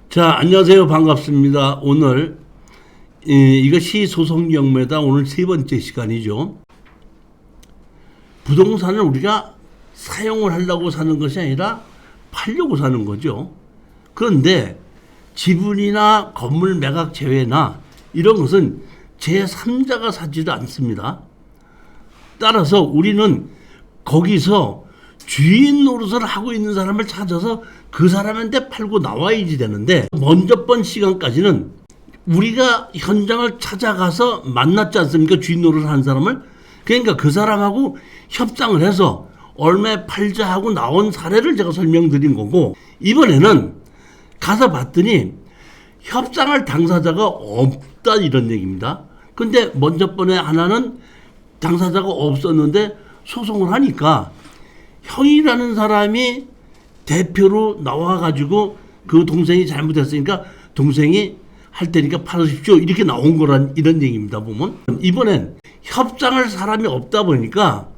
자, 안녕하세요. 반갑습니다. 오늘 이것이 소송경매다. 오늘 세 번째 시간이죠. 부동산을 우리가 사용을 하려고 사는 것이 아니라 팔려고 사는 거죠. 그런데 지분이나 건물 매각 제외나 이런 것은 제3자가 사지도 않습니다. 따라서 우리는 거기서 주인 노릇을 하고 있는 사람을 찾아서 그 사람한테 팔고 나와야지 되는데, 먼저 번 시간까지는 우리가 현장을 찾아가서 만났지 않습니까? 주인 노릇을 한 사람을. 그러니까 그 사람하고 협상을 해서 얼마에 팔자 하고 나온 사례를 제가 설명드린 거고, 이번에는 가서 봤더니 협상할 당사자가 없다 이런 얘기입니다. 근데 먼저 번에 하나는 당사자가 없었는데 소송을 하니까 형이라는 사람이 대표로 나와가지고 그 동생이 잘못했으니까 동생이 할 테니까 팔으십시오 이렇게 나온 거란 이런 얘기입니다. 보면 이번엔 협상할 사람이 없다 보니까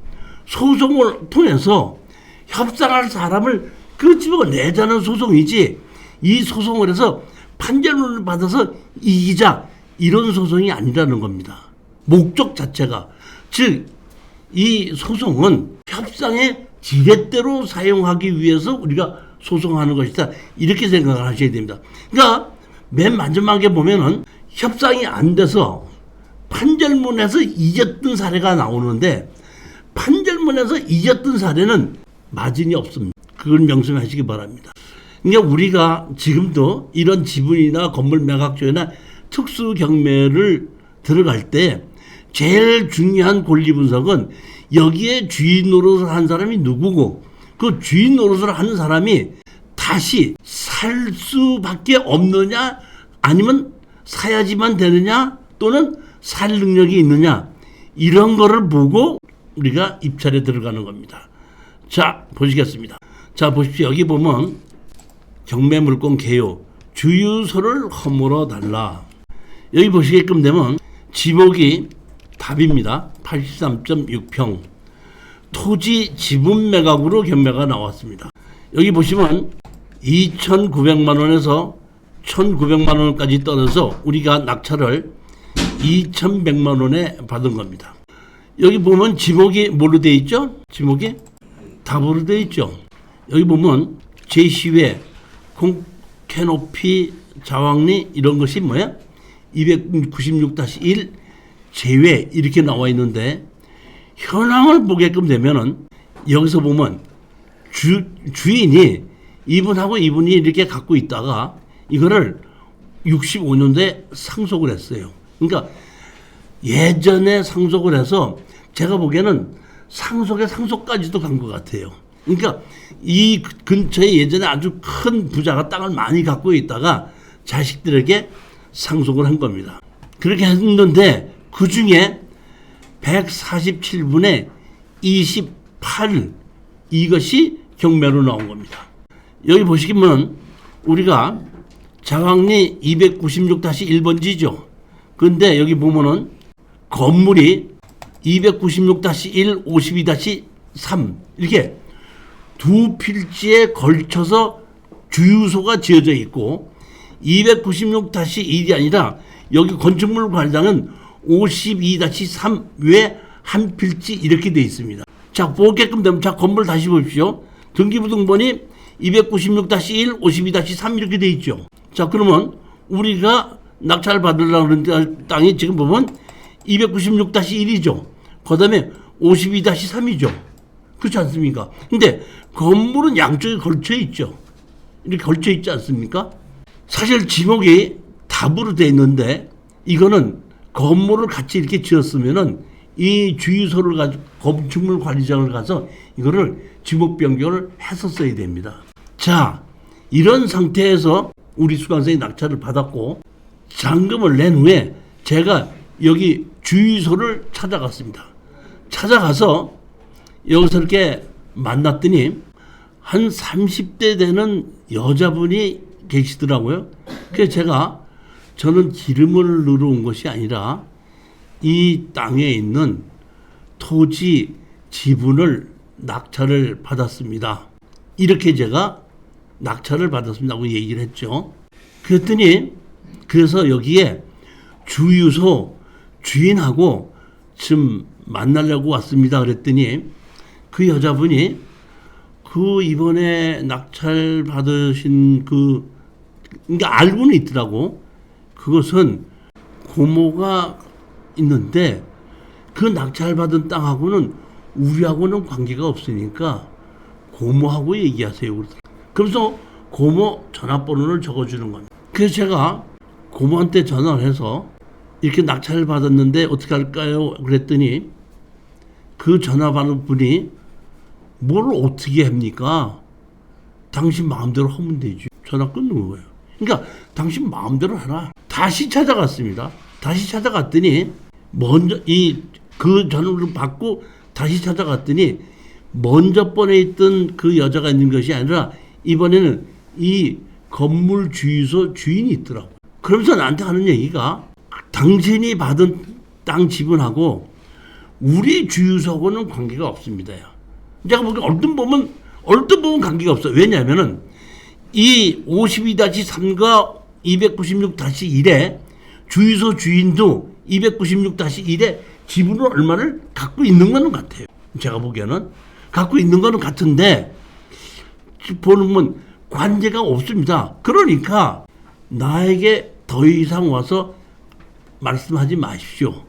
소송을 통해서 협상할 사람을 그 집어 내자는 소송이지, 이 소송을 해서 판결문을 받아서 이기자 이런 소송이 아니라는 겁니다. 목적 자체가. 즉 이 소송은 협상의 지렛대로 사용하기 위해서 우리가 소송하는 것이다 이렇게 생각을 하셔야 됩니다. 그러니까 맨 마지막에 보면은 협상이 안 돼서 판결문에서 이겼던 사례가 나오는데, 판결문에서 이겼던 사례는 마진이 없습니다. 그걸 명심하시기 바랍니다. 그러니까 우리가 지금도 이런 지분이나 건물 매각조회나 특수 경매를 들어갈 때 제일 중요한 권리 분석은 여기에 주인 노릇을 한 사람이 누구고, 그 주인 노릇을 하는 사람이 다시 살 수밖에 없느냐, 아니면 사야지만 되느냐, 또는 살 능력이 있느냐, 이런 거를 보고 우리가 입찰에 들어가는 겁니다. 자, 보시겠습니다. 자, 보십시오. 여기 보면 경매물건 개요 주유소를 허물어 달라. 여기 보시게끔 되면 지목이 답입니다. 83.6평 토지 지분 매각으로 경매가 나왔습니다. 여기 보시면 2,900만 원에서 1,900만 원까지 떨어서 우리가 낙찰을 2,100만 원에 받은 겁니다. 여기 보면 지목이 뭘로 되어 있죠? 지목이 답으로 되어 있죠. 여기 보면 제시외 캐노피 자왕리 이런 것이 뭐야? 296-1 제외 이렇게 나와 있는데, 현황을 보게끔 되면은 여기서 보면 주인이 이분하고 이분이 이렇게 갖고 있다가 이거를 65년도에 상속을 했어요. 그러니까 예전에 상속을 해서 제가 보기에는 상속의 상속까지도 간 것 같아요. 그러니까 이 근처에 예전에 아주 큰 부자가 땅을 많이 갖고 있다가 자식들에게 상속을 한 겁니다. 그렇게 했는데 그 중에 147분의 28 이것이 경매로 나온 겁니다. 여기 보시면 우리가 자왕리 296-1번지죠. 근데 여기 보면은 건물이 296-1, 52-3 이렇게 두 필지에 걸쳐서 주유소가 지어져 있고, 296-1이 아니라 여기 건축물 관리장은 52-3 외 한 필지 이렇게 되어 있습니다. 자, 보게끔 되면, 자, 건물 다시 보십시오. 등기부등본이 296-1, 52-3 이렇게 되어 있죠. 자, 그러면 우리가 낙찰 받으려고 하는 땅이 지금 보면 296-1이죠. 그 다음에 52-3이죠. 그렇지 않습니까? 근데 건물은 양쪽에 걸쳐 있죠. 이렇게 걸쳐 있지 않습니까? 사실 지목이 답으로 되어 있는데, 이거는 건물을 같이 이렇게 지었으면은 이 주유소를 가지고 건축물 관리장을 가서 이거를 지목 변경을 했었어야 됩니다. 자, 이런 상태에서 우리 수강생이 낙찰을 받았고 잔금을 낸 후에 제가 여기 주유소를 찾아갔습니다. 찾아가서 여기서 이렇게 만났더니 한 30대 되는 여자분이 계시더라고요. 그래서 저는 기름을 넣으러 온 것이 아니라 이 땅에 있는 토지 지분을 낙찰을 받았습니다. 이렇게 제가 낙찰을 받았습니다고 얘기를 했죠. 그랬더니 그래서 여기에 주유소 주인하고 지금 만나려고 왔습니다. 그랬더니 그 여자분이 그 이번에 낙찰 받으신 그러니까 알고는 있더라고. 그것은 고모가 있는데 그 낙찰 받은 땅하고는 우리하고는 관계가 없으니까 고모하고 얘기하세요. 그래서 고모 전화번호를 적어주는 겁니다. 그래서 제가 고모한테 전화를 해서 이렇게 낙찰을 받았는데 어떻게 할까요? 그랬더니 그 전화 받은 분이 뭘 어떻게 합니까? 당신 마음대로 하면 되지. 전화 끊는 거예요. 그러니까 당신 마음대로 해라. 다시 찾아갔습니다. 다시 찾아갔더니 먼저 그 전화를 받고 다시 찾아갔더니 먼저 번에 있던 그 여자가 있는 것이 아니라 이번에는 이 건물 주유소 주인이 있더라고. 그러면서 나한테 하는 얘기가 당신이 받은 땅 지분하고 우리 주유소하고는 관계가 없습니다. 제가 보기 얼핏 보면 관계가 없어요. 왜냐하면은 이 52-3과 296-1에 주유소 주인도 296-1에 지분을 얼마를 갖고 있는 거는 같아요. 제가 보기에는 갖고 있는 거는 같은데 보면 관계가 없습니다. 그러니까 나에게 더 이상 와서 말씀하지 마십시오.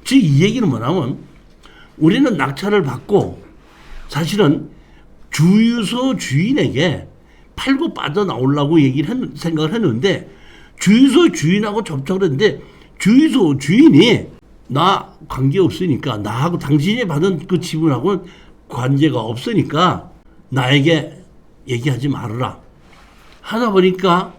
즉 이 얘기는 뭐냐면 우리는 낙찰을 받고 사실은 주유소 주인에게 팔고 빠져나오려고 생각을 했는데 주유소 주인하고 접촉을 했는데 주유소 주인이 나 관계없으니까 나하고 당신이 받은 그 지분하고는 관계가 없으니까 나에게 얘기하지 말아라 하다 보니까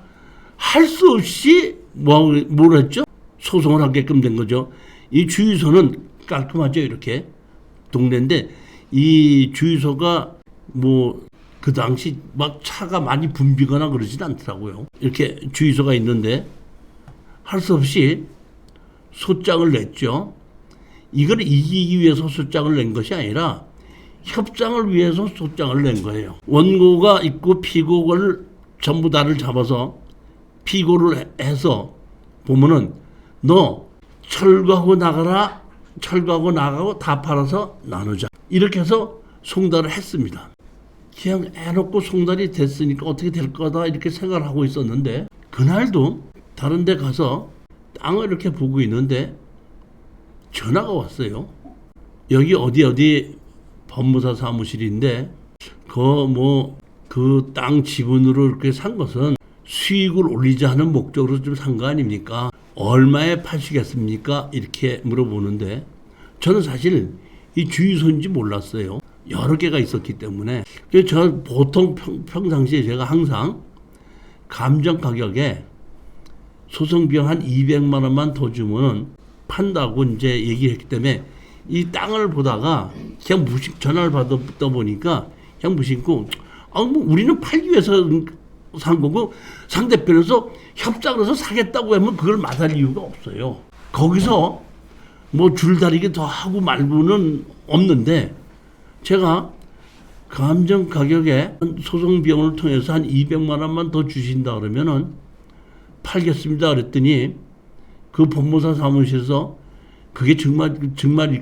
할 수 없이 뭘 했죠? 소송을 하게끔 된 거죠. 이 주유소는 깔끔하죠. 이렇게 동네인데 이 주유소가 그 당시 막 차가 많이 붐비거나 그러진 않더라고요. 이렇게 주유소가 있는데 할 수 없이 소장을 냈죠. 이걸 이기기 위해서 소장을 낸 것이 아니라 협상을 위해서 소장을 낸 거예요. 원고가 있고 피고를 전부 다를 잡아서 피고를 해서 보면은 너 철거하고 나가라. 철거하고 나가고 다 팔아서 나누자. 이렇게 해서 송달을 했습니다. 그냥 해놓고 송달이 됐으니까 어떻게 될 거다 이렇게 생각을 하고 있었는데 그날도 다른 데 가서 땅을 이렇게 보고 있는데 전화가 왔어요. 여기 어디 법무사 사무실인데 그 땅 지분으로 이렇게 산 것은 수익을 올리자 하는 목적으로 좀 산 거 아닙니까? 얼마에 파시겠습니까? 이렇게 물어보는데 저는 사실 이 주유소인지 몰랐어요. 여러 개가 있었기 때문에. 그래서 저 보통 평상시에 제가 항상 감정 가격에 소송 비용 한 200만 원만 더 주면 판다고 이제 얘기했기 때문에 이 땅을 보다가 그냥 전화를 받다 보니까 그냥 무심코 우리는 팔기 위해서 산 거고 상대편에서 협상을 해서 사겠다고 하면 그걸 맞을 이유가 없어요. 거기서 줄다리기 더 하고 말고는 없는데 제가 감정 가격에 소송 비용을 통해서 한 200만 원만 더 주신다 그러면은 팔겠습니다 그랬더니 그 법무사 사무실에서 그게 정말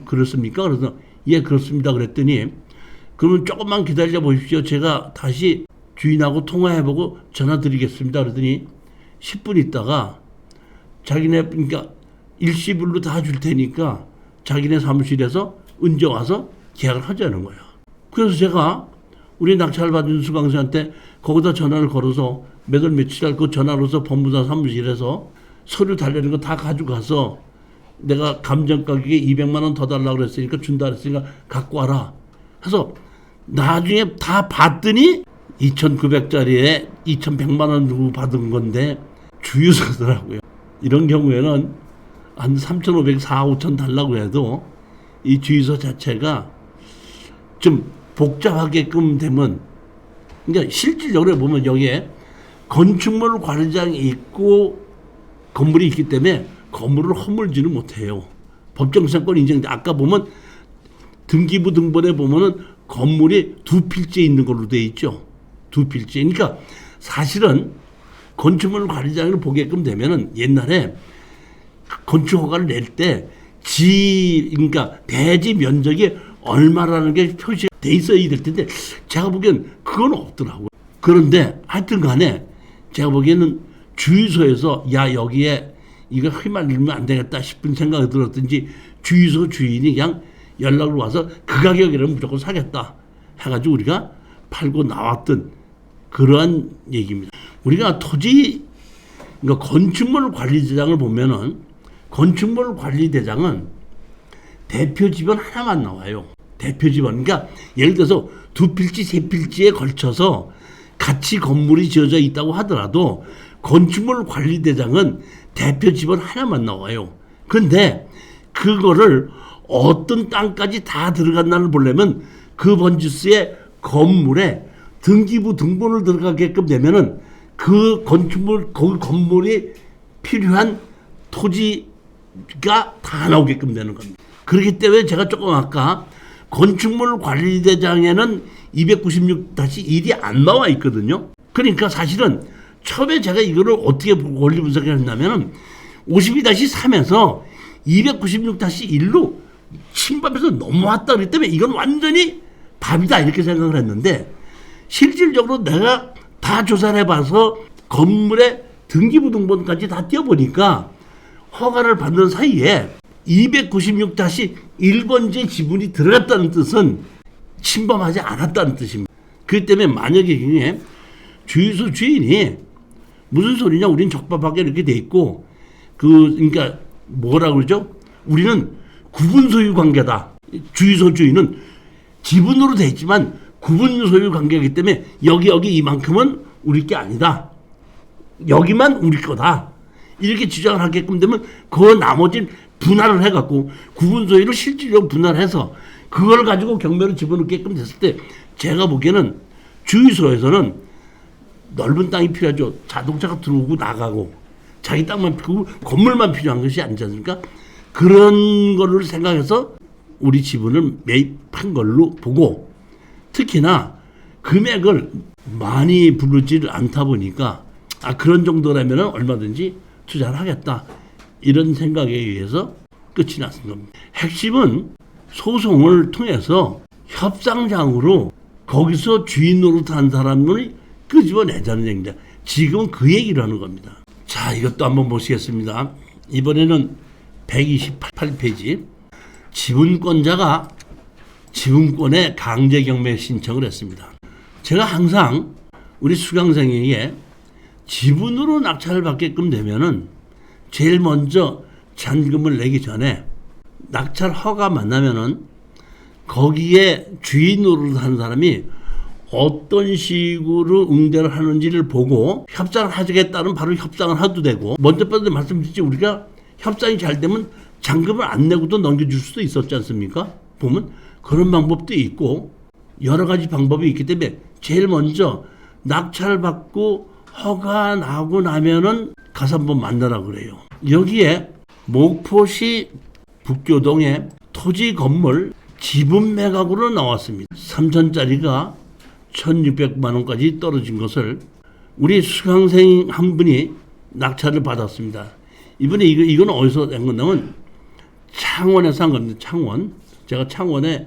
그렇습니까? 그래서 예 그렇습니다 그랬더니 그러면 조금만 기다려 보십시오. 제가 다시 주인하고 통화해보고 전화 드리겠습니다. 그러더니 10분 있다가 그러니까 일시불로 다 줄 테니까 자기네 사무실에서 은제 와서 계약을 하자는 거예요. 그래서 제가 우리 낙찰 받은 수강생한테 거기다 전화를 걸어서 몇 월 며칠 날 그 전화로서 법무사 사무실에서 서류 달라는 거 다 가져가서 내가 감정 가격에 200만 원 더 달라고 그랬으니까 준다 그랬으니까 갖고 와라. 해서 나중에 다 봤더니 2,900짜리에 2,100만 원 주고 받은 건데 주유소더라고요. 이런 경우에는 한 3,500, 4,5천 달라고 해도 이 주유소 자체가 좀 복잡하게끔 되면 그러니까 실질적으로 보면 여기에 건축물 관리장이 있고 건물이 있기 때문에 건물을 허물지는 못해요. 법정상권 인정. 아까 보면 등기부 등본에 보면은 건물이 두 필지 있는 걸로 돼 있죠. 두 필지. 그러니까 사실은 건축물 관리장을 보게끔 되면은 옛날에 건축 허가를 낼 때 그러니까 대지 면적이 얼마라는 게 표시돼 있어야 될 텐데 제가 보기엔 그건 없더라고요. 그런데 하여튼 간에 제가 보기에는 주유소에서 야 여기에 이거 휘말리면 안 되겠다 싶은 생각이 들었든지 주유소 주인이 그냥 연락을 와서 그 가격이라면 무조건 사겠다 해가지고 우리가 팔고 나왔던 그러한 얘기입니다. 우리가 그러니까 건축물 관리대장을 보면은 건축물 관리대장은 대표 지번 하나만 나와요. 대표 지번. 그러니까 예를 들어서 두 필지, 세 필지에 걸쳐서 같이 건물이 지어져 있다고 하더라도 건축물 관리대장은 대표 지번 하나만 나와요. 그런데 그거를 어떤 땅까지 다 들어갔나를 보려면 그 번지수의 건물에 등기부 등본을 들어가게끔 되면은 그 건축물, 거기 건물이 필요한 토지가 다 나오게끔 되는 겁니다. 그렇기 때문에 제가 조금 아까 건축물 관리대장에는 296-1이 안 나와 있거든요. 그러니까 사실은 처음에 제가 이거를 어떻게 원리 분석을 했냐면은 52-3에서 296-1로 침범해서 넘어왔다 그랬기 때문에 이건 완전히 밥이다 이렇게 생각을 했는데 실질적으로 내가 다 조사를 해봐서 건물의 등기부 등본까지 다 띄워보니까 허가를 받는 사이에 296-1번지 지분이 들어갔다는 뜻은 침범하지 않았다는 뜻입니다. 그렇기 때문에 만약에 경우에 주유소 주인이 무슨 소리냐 우린 적법하게 이렇게 돼 있고 그러니까 뭐라 그러죠? 우리는 구분 소유 관계다. 주유소 주인은 지분으로 돼 있지만 구분 소유 관계이기 때문에 여기 이만큼은 우리 게 아니다. 여기만 우리 거다. 이렇게 주장을 하게끔 되면 그 나머지는 분할을 해갖고 구분 소유를 실질적으로 분할해서 그걸 가지고 경매로 집어넣게끔 됐을 때 제가 보기에는 주유소에서는 넓은 땅이 필요하죠. 자동차가 들어오고 나가고 자기 땅만 필요하고 건물만 필요한 것이 아니지 않습니까? 그런 거를 생각해서 우리 지분을 매입한 걸로 보고 특히나 금액을 많이 부르지를 않다 보니까 그런 정도라면 얼마든지 투자를 하겠다 이런 생각에 의해서 끝이 났습니다. 핵심은 소송을 통해서 협상장으로 거기서 주인 노릇한 사람을 끄집어내자는 얘기입니다. 지금은 그 얘기를 하는 겁니다. 자, 이것도 한번 보시겠습니다. 이번에는 128페이지 지분권자가 지분권의 강제 경매 신청을 했습니다. 제가 항상 우리 수강생에게 지분으로 낙찰을 받게끔 되면은 제일 먼저 잔금을 내기 전에 낙찰 허가 만나면은 거기에 주인으로 하는 사람이 어떤 식으로 응대를 하는지를 보고 협상을 하겠다는 바로 협상을 해도 되고 먼저 말씀드렸지 우리가 협상이 잘 되면 잔금을 안 내고도 넘겨줄 수도 있었지 않습니까? 보면 그런 방법도 있고 여러 가지 방법이 있기 때문에 제일 먼저 낙찰을 받고 허가 나고 나면은 가서 한번 만나라 그래요. 여기에 목포시 북교동에 토지 건물 지분 매각으로 나왔습니다. 3천짜리가 1,600만 원까지 떨어진 것을 우리 수강생 한 분이 낙찰을 받았습니다. 이번에 이건 어디서 낸 건냐면 창원에서 한 겁니다. 창원. 제가 창원에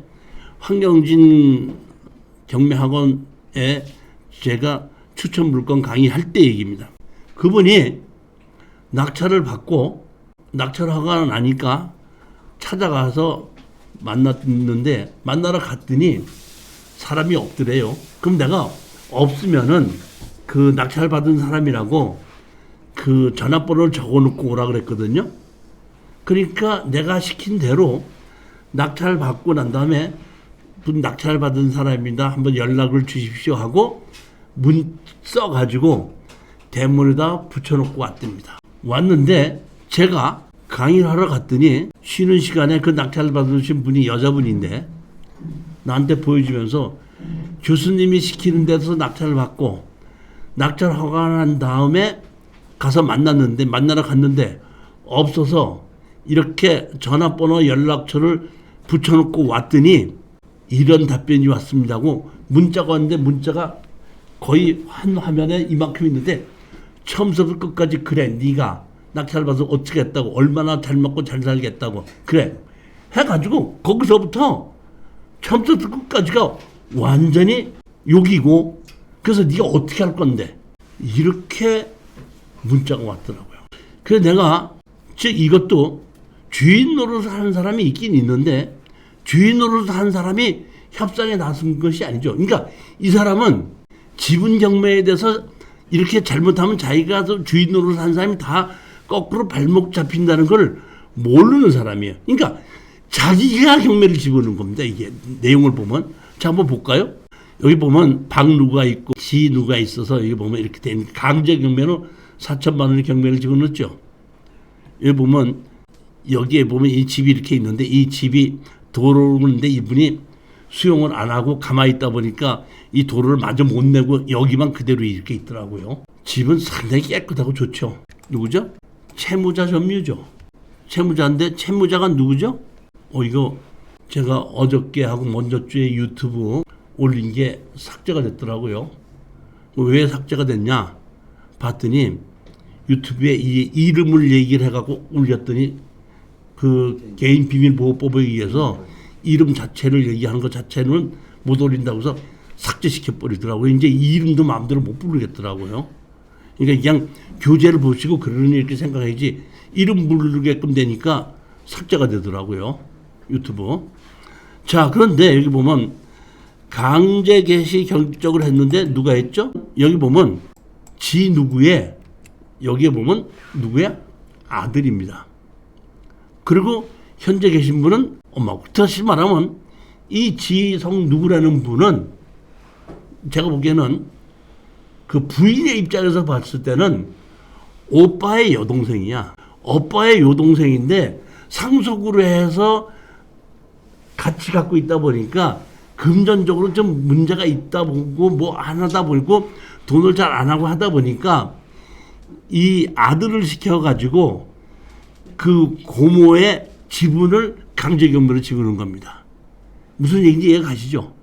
황경진 경매학원에 제가 추천 물건 강의할 때 얘기입니다. 그분이 낙찰을 받고 낙찰 허가가 나니까 찾아가서 만났는데 만나러 갔더니 사람이 없더래요. 그럼 내가 없으면은 그 낙찰 받은 사람이라고 그 전화번호를 적어놓고 오라 그랬거든요. 그러니까 내가 시킨 대로 낙찰 받고 난 다음에 낙찰 받은 사람입니다. 한번 연락을 주십시오 하고 문 써가지고 대문에다 붙여놓고 왔답니다. 왔는데 제가 강의를 하러 갔더니 쉬는 시간에 그 낙찰 받으신 분이 여자분인데 나한테 보여주면서 교수님이 시키는 데서 낙찰을 받고 낙찰 허가 난 다음에 가서 만나러 갔는데 없어서 이렇게 전화번호 연락처를 붙여놓고 왔더니 이런 답변이 왔습니다고 문자가 왔는데 문자가 거의 한 화면에 이만큼 있는데 처음부터 끝까지 그래 네가 낙찰 받아서 어떻게 했다고 얼마나 잘 먹고 잘 살겠다고 그래 해가지고 거기서부터 처음부터 끝까지가 완전히 욕이고 그래서 네가 어떻게 할 건데 이렇게 문자가 왔더라고요. 그래서 내가 즉 이것도 주인 노릇을 하는 사람이 있긴 있는데 주인 노릇을 하는 사람이 협상에 나선 것이 아니죠. 그러니까 이 사람은 지분 경매에 대해서 이렇게 잘못하면 자기가 주인 노릇을 하는 사람이 다 거꾸로 발목 잡힌다는 걸 모르는 사람이에요. 그러니까 자기가 경매를 집어넣은 겁니다. 이게 내용을 보면 자 한번 볼까요? 여기 보면 박 누가 있고 지 누가 있어서 여기 보면 이렇게 된 강제 경매로 4천만 원의 경매를 집어넣었죠. 여기 보면 여기에 보면 이 집이 이렇게 있는데 이 집이 도로인데 이분이 수용을 안 하고 가만히 있다 보니까 이 도로를 마저 못 내고 여기만 그대로 이렇게 있더라고요. 집은 상당히 깨끗하고 좋죠. 누구죠? 채무자 점유죠. 채무자인데 채무자가 누구죠? 이거 제가 어저께 하고 먼저 주에 유튜브 올린 게 삭제가 됐더라고요. 왜 삭제가 됐냐 봤더니 유튜브에 이 이름을 얘기를 해갖고 올렸더니 그 개인 비밀보호법에 의해서 이름 자체를 얘기하는 것 자체는 못 올린다고 해서 삭제시켜 버리더라고요. 이제 이 이름도 마음대로 못 부르겠더라고요. 그러니까 그냥 교재를 보시고 그러니 이렇게 생각해야지 이름 부르게끔 되니까 삭제가 되더라고요. 유튜브. 자, 그런데 여기 보면 강제 개시 결정을 했는데 누가 했죠? 여기 보면 지 누구의 여기에 보면 누구야? 아들입니다. 그리고 현재 계신 분은 엄마고. 다시 말하면 이 지성 누구라는 분은 제가 보기에는 그 부인의 입장에서 봤을 때는 오빠의 여동생이야. 오빠의 여동생인데 상속으로 해서 같이 갖고 있다 보니까 금전적으로 좀 문제가 있다 보고 뭐 안 하다 보고 돈을 잘 안 하고 하다 보니까 이 아들을 시켜가지고 그 고모의 지분을 강제 경매로 집어넣은 겁니다. 무슨 얘기인지 이해가 가시죠?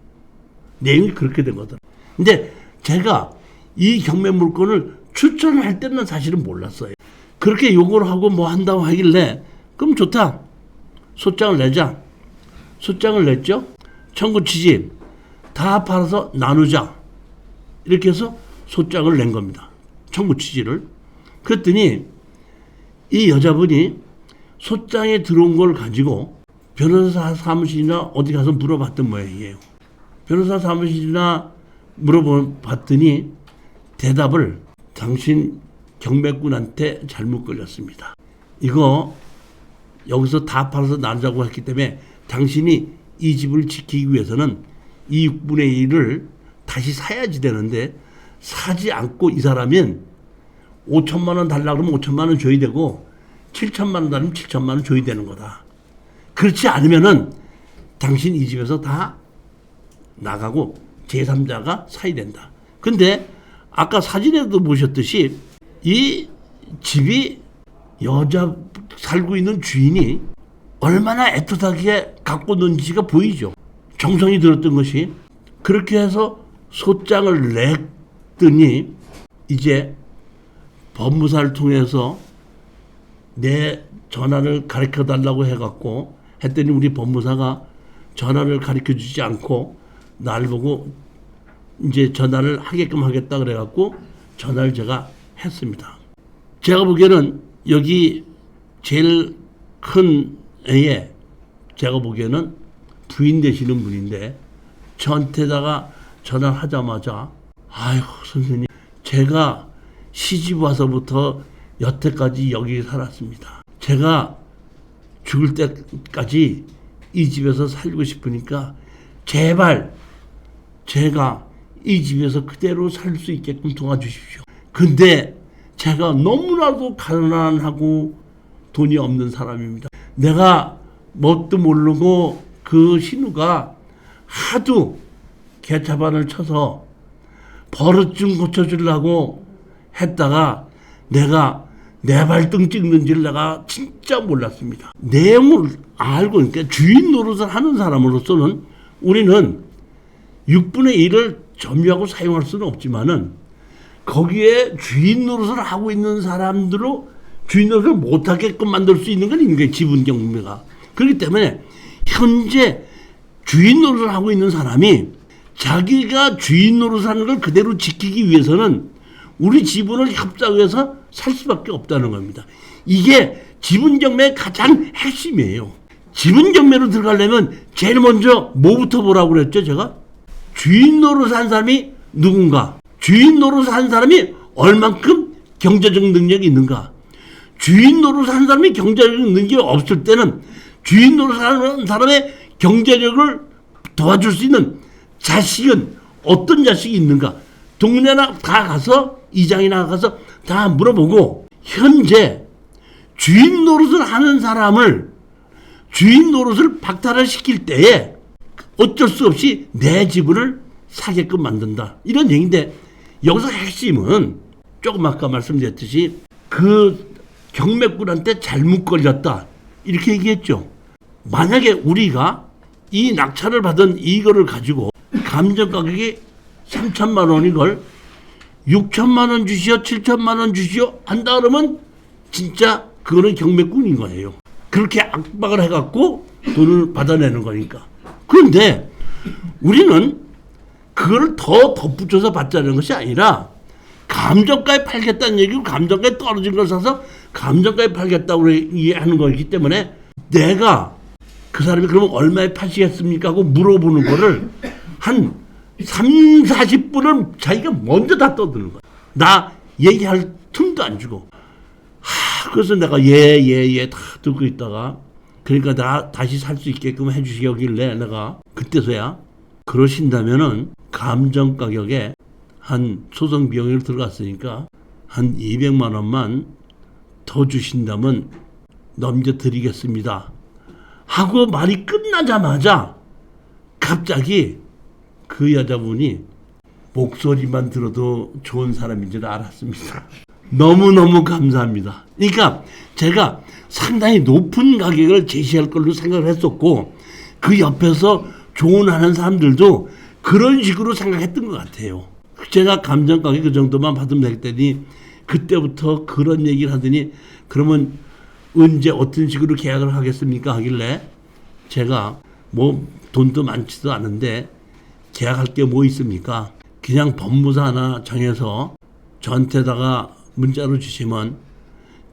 내용이 그렇게 된 거더라고요. 근데 제가 이 경매 물건을 추천할 때는 사실은 몰랐어요. 그렇게 요구를 하고 뭐 한다고 하길래 그럼 좋다. 소장을 내자. 소장을 냈죠. 청구 취지 다 팔아서 나누자. 이렇게 해서 소장을 낸 겁니다. 청구 취지를. 그랬더니 이 여자분이 소장에 들어온 걸 가지고 변호사 사무실이나 어디 가서 물어봤던 모양이에요. 변호사 사무실이나 물어봤더니 대답을 당신 경매꾼한테 잘못 걸렸습니다. 이거 여기서 다 팔아서 나누자고 했기 때문에 당신이 이 집을 지키기 위해서는 이 6분의 1을 다시 사야지 되는데 사지 않고 이 사람은 5천만 원 달라고 그러면 5천만 원 줘야 되고 7천만 원 달라면 7천만 원 줘야 되는 거다. 그렇지 않으면은 당신 이 집에서 다 나가고 제3자가 사야 된다. 근데 아까 사진에도 보셨듯이 이 집이 여자 살고 있는 주인이 얼마나 애틋하게 갖고 논지가 보이죠. 정성이 들었던 것이. 그렇게 해서 소장을 냈더니 이제 법무사를 통해서 내 전화를 가르쳐 달라고 해갖고 했더니 우리 법무사가 전화를 가르쳐 주지 않고 날 보고 이제 전화를 하게끔 하겠다 그래갖고 전화를 제가 했습니다. 제가 보기에는 여기 제일 큰 애에 제가 보기에는 부인 되시는 분인데 저한테다가 전화를 하자마자 아이고 선생님 제가 시집 와서부터 여태까지 여기 살았습니다. 제가 죽을 때까지 이 집에서 살고 싶으니까 제발 제가 이 집에서 그대로 살 수 있게끔 도와주십시오. 근데 제가 너무나도 가난하고 돈이 없는 사람입니다. 내가 뭣도 모르고 그 신우가 하도 개차반을 쳐서 버릇 좀 고쳐주려고 했다가 내가 내 발등 찍는 줄 내가 진짜 몰랐습니다. 내용을 알고 그러니까 주인 노릇을 하는 사람으로서는 우리는 6분의 1을 점유하고 사용할 수는 없지만은 거기에 주인 노릇을 하고 있는 사람들로 주인 노릇을 못하게끔 만들 수 있는 건 있는 거예요. 지분 경매가. 그렇기 때문에 현재 주인 노릇을 하고 있는 사람이 자기가 주인 노릇을 하는 걸 그대로 지키기 위해서는 우리 지분을 협상해서 살 수밖에 없다는 겁니다. 이게 지분 경매의 가장 핵심이에요. 지분 경매로 들어가려면 제일 먼저 뭐부터 보라고 그랬죠, 제가? 주인 노릇을 한 사람이 누군가? 주인 노릇을 한 사람이 얼만큼 경제적 능력이 있는가? 주인 노릇을 한 사람이 경제적 능력이 없을 때는 주인 노릇을 하는 사람의 경제력을 도와줄 수 있는 자식은 어떤 자식이 있는가? 동네나 다 가서 이장이나 가서 다 물어보고 현재 주인 노릇을 하는 사람을 주인 노릇을 박탈을 시킬 때에 어쩔 수 없이 내 지분을 사게끔 만든다. 이런 얘기인데 여기서 핵심은 조금 아까 말씀드렸듯이 그 경매꾼한테 잘못 걸렸다. 이렇게 얘기했죠. 만약에 우리가 이 낙찰을 받은 이거를 가지고 감정 가격이 3천만 원인 걸 6천만 원 주시오, 7천만 원 주시오 한다 그러면 진짜 그거는 경매꾼인 거예요. 그렇게 압박을 해갖고 돈을 받아내는 거니까. 그런데 우리는 그걸 더 덧붙여서 받자는 것이 아니라 감정가에 팔겠다는 얘기고 감정가에 떨어진 걸 사서 감정가에 팔겠다고 얘기하는 거기 때문에 내가 그 사람이 그러면 얼마에 파시겠습니까 하고 물어보는 거를 한 3, 40분을 자기가 먼저 다 떠드는 거야. 나 얘기할 틈도 안 주고. 그래서 내가 예 다 듣고 있다가 그러니까 나 다시 살 수 있게끔 해주시길래 내가 그때서야 그러신다면은 감정 가격에 한 소송 비용이 들어갔으니까 한 200만 원만 더 주신다면 넘겨드리겠습니다 하고 말이 끝나자마자 갑자기 그 여자분이 목소리만 들어도 좋은 사람인 줄 알았습니다. 너무너무 감사합니다. 그러니까 제가 상당히 높은 가격을 제시할 걸로 생각을 했었고 그 옆에서 조언하는 사람들도 그런 식으로 생각했던 것 같아요. 제가 감정 가격 그 정도만 받으면 되겠다니 그때부터 그런 얘기를 하더니 그러면 언제 어떤 식으로 계약을 하겠습니까 하길래 제가 뭐 돈도 많지도 않은데 계약할 게 뭐 있습니까? 그냥 법무사 하나 정해서 저한테다가 문자로 주시면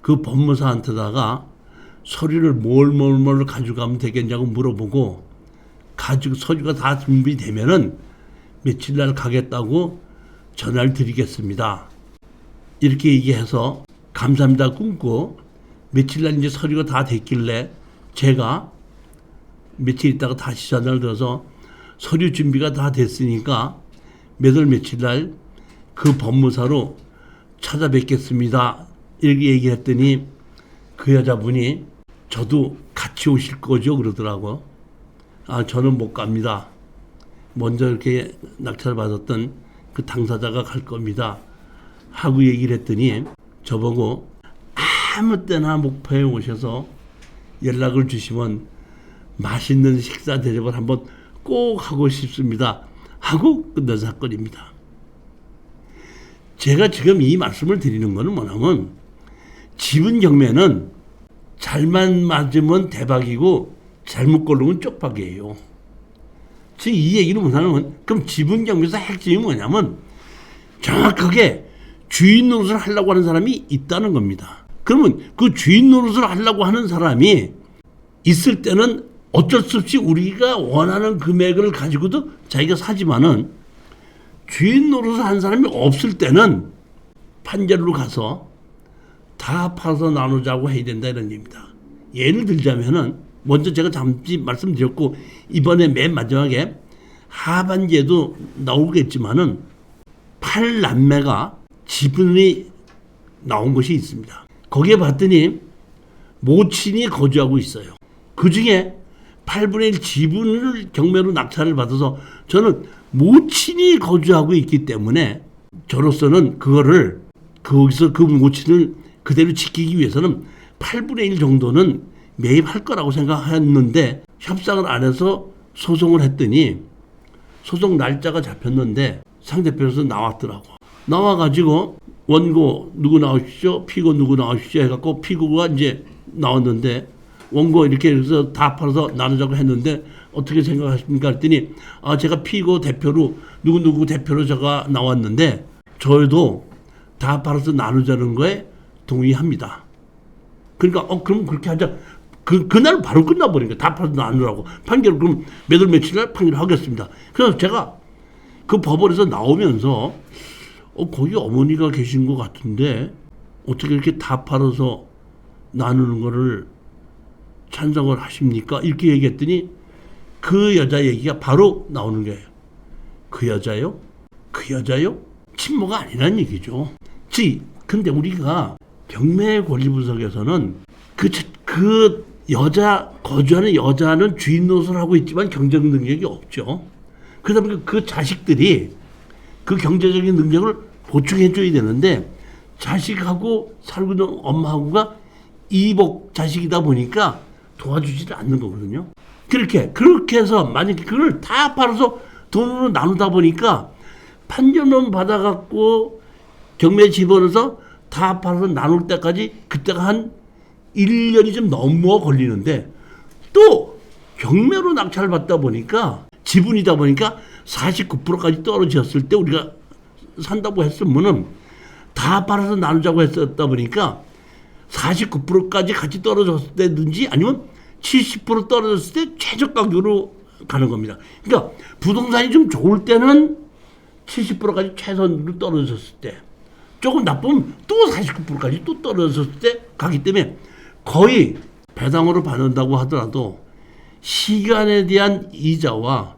그 법무사한테다가 서류를 뭘 가져가면 되겠냐고 물어보고 가지고 서류가 다 준비되면은 며칠 날 가겠다고 전화를 드리겠습니다. 이렇게 얘기해서 감사합니다 끊고 며칠 날 이제 서류가 다 됐길래 제가 며칠 있다가 다시 전화를 들어서 서류 준비가 다 됐으니까 몇 월 며칠 날 그 법무사로 찾아뵙겠습니다. 이렇게 얘기했더니 그 여자분이 저도 같이 오실 거죠 그러더라고. 아 저는 못 갑니다. 먼저 이렇게 낙찰 받았던 그 당사자가 갈 겁니다 하고 얘기를 했더니 저보고 아무 때나 목포에 오셔서 연락을 주시면 맛있는 식사 대접을 한번 꼭 하고 싶습니다 하고 끝난 사건입니다. 제가 지금 이 말씀을 드리는 것은 뭐냐면 지분 경매는 잘만 맞으면 대박이고 잘못 걸르면 쪽박이에요. 즉 이 얘기는 뭐냐면 그럼 지분 경매에서 핵심이 뭐냐면 정확하게 주인 노릇을 하려고 하는 사람이 있다는 겁니다. 그러면 그 주인 노릇을 하려고 하는 사람이 있을 때는 어쩔 수 없이 우리가 원하는 금액을 가지고도 자기가 사지만은 주인 노릇을 한 사람이 없을 때는 판결로 가서 다 팔아서 나누자고 해야 된다 이런 얘기입니다. 예를 들자면은 먼저 제가 잠시 말씀드렸고 이번에 맨 마지막에 하반기에도 나오겠지만은 8남매가 지분이 나온 것이 있습니다. 거기에 봤더니 모친이 거주하고 있어요. 그 중에 8분의 1 지분을 경매로 낙찰을 받아서 저는 모친이 거주하고 있기 때문에 저로서는 그거를 거기서 그 모친을 그대로 지키기 위해서는 8분의 1 정도는 매입할 거라고 생각했는데 협상을 안 해서 소송을 했더니 소송 날짜가 잡혔는데 상대편에서 나왔더라고. 나와가지고 원고 누구 나오시죠? 피고 누구 나오시죠? 해갖고 피고가 이제 나왔는데 원고 이렇게 해서 다 팔아서 나누자고 했는데 어떻게 생각하십니까? 했더니 제가 피고 대표로 누구 대표로 제가 나왔는데 저희도 다 팔아서 나누자는 거에 동의합니다. 그러니까 그럼 그렇게 하자. 그날 바로 끝나버리니까 다 팔아서 나누라고 판결을 그럼 몇 월 며칠 날 판결하겠습니다. 그래서 제가 그 법원에서 나오면서 거기 어머니가 계신 것 같은데 어떻게 이렇게 다 팔아서 나누는 거를 찬성을 하십니까? 이렇게 얘기했더니 그 여자 얘기가 바로 나오는 거예요. 그 여자요? 그 여자요? 친모가 아니란 얘기죠. 근데 우리가 경매 권리 분석에서는 그 여자, 거주하는 여자는 주인 노릇을 하고 있지만 경제적 능력이 없죠. 그러다 보니까 그 자식들이 그 경제적인 능력을 보충해줘야 되는데 자식하고 살고 있는 엄마하고가 이복 자식이다 보니까 도와주지를 않는 거거든요. 그렇게 해서 만약에 그걸 다 팔아서 돈으로 나누다 보니까 판결문 받아갖고 경매에 집어넣어서 다 팔아서 나눌 때까지 그때가 한 1년이 좀 넘어 걸리는데 또 경매로 낙찰을 받다 보니까 지분이다 보니까 49%까지 떨어졌을 때 우리가 산다고 했으면은 다 팔아서 나누자고 했었다 보니까 49%까지 같이 떨어졌을 때든지 아니면 70% 떨어졌을 때 최저 가격으로 가는 겁니다. 그러니까 부동산이 좀 좋을 때는 70%까지 최선으로 떨어졌을 때 조금 나쁘면 또 49%까지 또 떨어졌을 때 가기 때문에 거의 배당으로 받는다고 하더라도 시간에 대한 이자와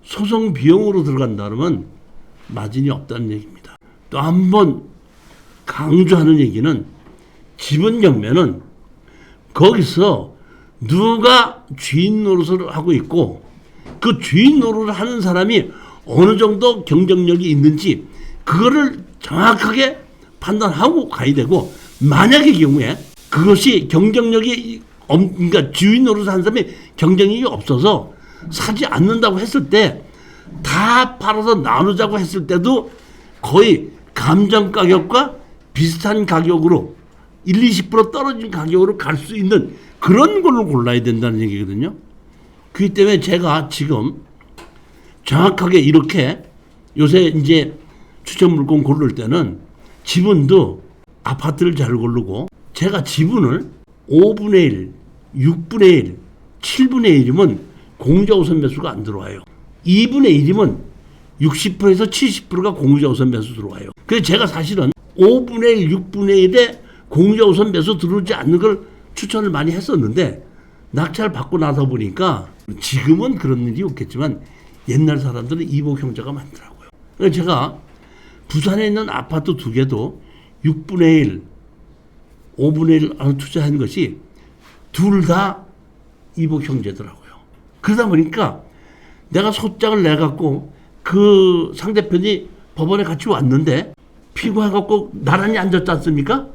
소송 비용으로 들어간다면 마진이 없다는 얘기입니다. 또 한 번 강조하는 얘기는 지분 경매는 거기서 누가 주인 노릇을 하고 있고 그 주인 노릇을 하는 사람이 어느 정도 경쟁력이 있는지 그거를 정확하게 판단하고 가야 되고 만약의 경우에 그것이 경쟁력이 그러니까 주인 노릇을 하는 사람이 경쟁력이 없어서 사지 않는다고 했을 때 다 팔아서 나누자고 했을 때도 거의 감정 가격과 비슷한 가격으로 20% 떨어진 가격으로 갈 수 있는 그런 걸로 골라야 된다는 얘기거든요. 그렇기 때문에 제가 지금 정확하게 이렇게 요새 이제 추천 물건 고를 때는 지분도 아파트를 잘 고르고 제가 지분을 5분의 1, 6분의 1, 7분의 1이면 공유자 우선 매수가 안 들어와요. 2분의 1이면 60%에서 70%가 공유자 우선 매수 들어와요. 그래서 제가 사실은 5분의 1, 6분의 1에 공유자 우선 매수 들어오지 않는 걸 추천을 많이 했었는데 낙찰 받고 나서 보니까 지금은 그런 일이 없겠지만 옛날 사람들은 이복 형제가 많더라고요. 그래서 제가 부산에 있는 아파트 2개도 6분의 1, 5분의 1 안에 투자한 것이 둘 다 이복 형제더라고요. 그러다 보니까 내가 소장을 내갖고 그 상대편이 법원에 같이 왔는데 피고해갖고 나란히 앉았지 않습니까?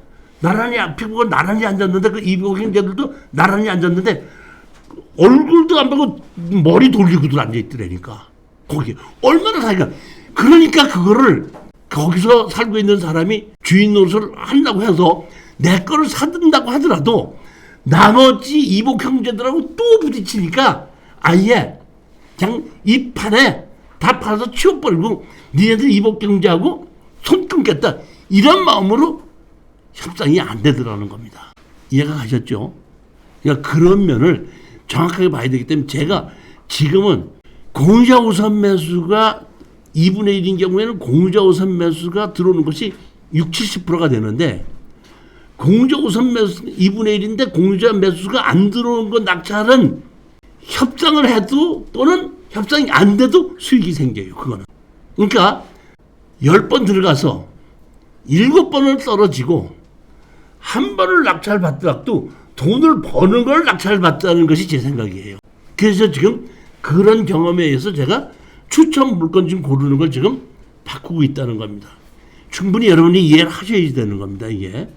피고가 나란히 앉았는데 그 이복 형제들도 나란히 앉았는데 얼굴도 안 보고 머리 돌리고들 앉아있더라니까. 거기 얼마나 사기가. 그러니까 그거를 거기서 살고 있는 사람이 주인 노릇을 한다고 해서 내 거를 사든다고 하더라도 나머지 이복 형제들하고 또 부딪히니까 아예 그냥 이 판에 다 팔아서 치워버리고 니네들 이복 형제하고 손 끊겠다 이런 마음으로 협상이 안 되더라는 겁니다. 이해가 가셨죠? 그러니까 그런 면을 정확하게 봐야 되기 때문에 제가 지금은 공유자 우선 매수가 2분의 1인 경우에는 공유자 우선 매수가 들어오는 것이 60, 70%가 되는데 공유자 우선 매수 2분의 1인데 공유자 매수가 안 들어오는 건 낙찰은 협상을 해도 또는 협상이 안 돼도 수익이 생겨요. 그거는. 그러니까 10번 들어가서 7번을 떨어지고 한 번을 낙찰 받더라도 돈을 버는 걸 낙찰 받자는 것이 제 생각이에요. 그래서 지금 그런 경험에 의해서 제가 추천 물건 지금 고르는 걸 지금 바꾸고 있다는 겁니다. 충분히 여러분이 이해를 하셔야 되는 겁니다. 이게.